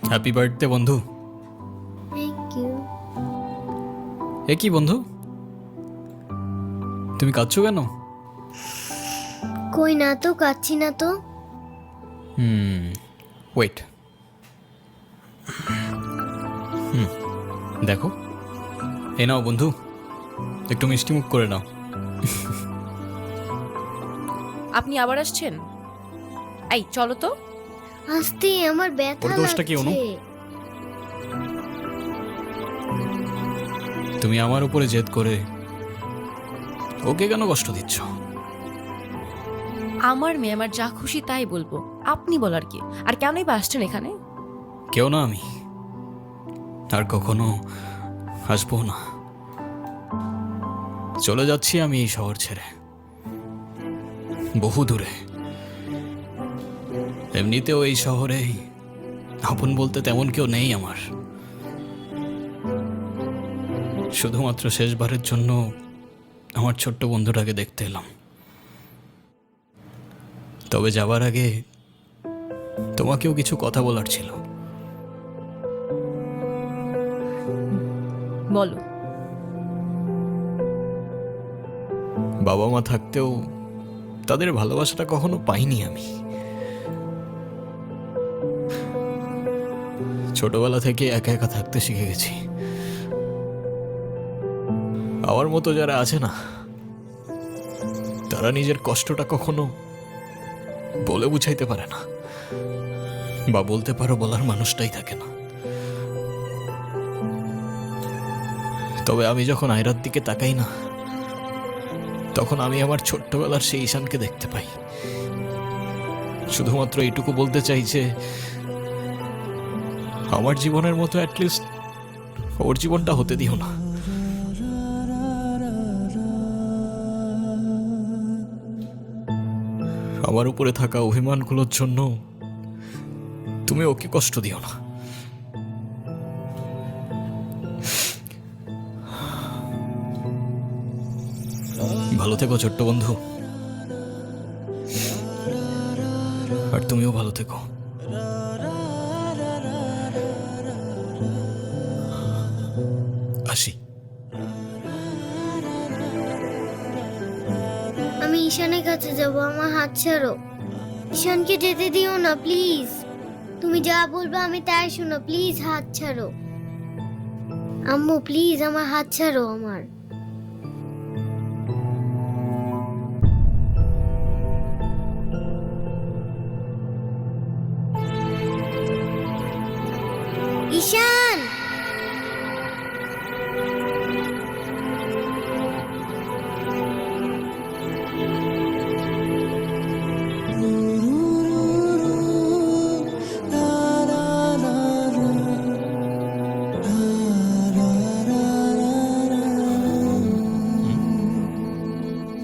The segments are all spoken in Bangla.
হ্যাপি বার্থডে বন্ধু। Thank you. এ কি বন্ধু, তুমি কাঁদছো কেন? কই না তো, কাচ্ছি না তো। ওয়েট। দেখো, এ নাও বন্ধু, একটু মিষ্টি মুখ করে নাও। আপনি আবার আসছেন? এই চলো তো। আস্তে, আমার ব্যথা ওর দোষটা কি অনু? লাগছে। তুমি আমার উপরে জেদ করে ওকে কেন কষ্ট দিচ্ছ? আমার মেয়ে, আমার যা খুশি তাই বলবো, আপনি বলার কি? আর কেনই বা আসছেন এখানে? কেউ না আমি, আর কখনো আসবো না। চলে যাচ্ছি আমি এই শহর ছেড়ে, বহু দূরে। এমনিতেও এই শহরে আপন বলতে তেমন কেউ নেই আমার। শুধুমাত্র শেষবারের জন্য আমার ছোট্ট বন্ধুটাকে দেখতে এলাম। তবে যাবার আগে তোমাকেও কিছু কথা বলার ছিল। বলো। বাবা মা থাকতেও তাদের ভালোবাসাটা কখনো পাইনি আমি। ছোটবেলা থেকে একা একা থাকতে শিখে গেছি। আমার মতো যারা আছে না, তারা নিজের কষ্টটা কখনো বলে বুঝাইতে পারে না, বা বলতে পারো বলার মানুষটাই থাকে না। তবে আমি যখন আয়রার দিকে তাকাই না, তখন আমি আমার ছোট্টবেলার সেই ঈশানকে দেখতে পাই। শুধুমাত্র এইটুকু বলতে চাই যে আমার জীবনের মতো অ্যাটলিস্ট ওর জীবনটা হতে দিও না। আমার উপরে থাকা অভিমানগুলোর জন্য তুমি ওকে কষ্ট দিও না। ভালো থেকো ছোট্ট বন্ধু, আর তুমিও ভালো থেকো। আসি। আমি ঈশানের কাছে যাব, আমার হাত ছাড়ো। ঈশানকে যেতে দিও না প্লিজ। তুমি যা বলবে আমি তাই শোনো, প্লিজ হাত ছাড়ো। আম্মু প্লিজ আমার হাত ছাড়ো আমার। ঈশান,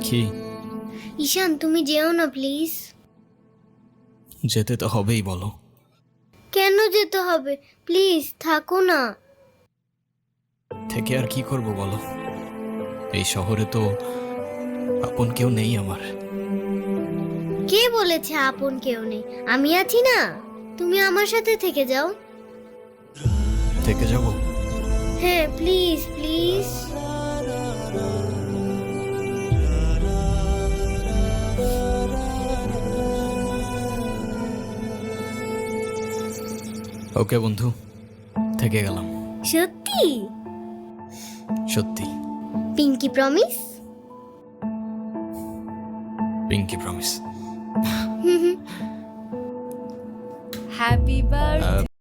কি? ঈশান তুমি যেও না প্লিজ। যেতে তো হবেই, বলো। কেন যেতে হবে? প্লিজ থাকো না। থেকে আর কি করব বলো? এই শহরে তো আপন কেউ নেই আমার। কে বলেছে আপন কেউ নেই? আমি আছি না, তুমি আমার সাথে থেকে যাও। থেকে যাব? হ্যাঁ প্লিজ প্লিজ। ওকে বন্ধু, থেকে গেলাম। সত্যি? সত্যি। Pinky promise? Pinky promise. Happy birthday.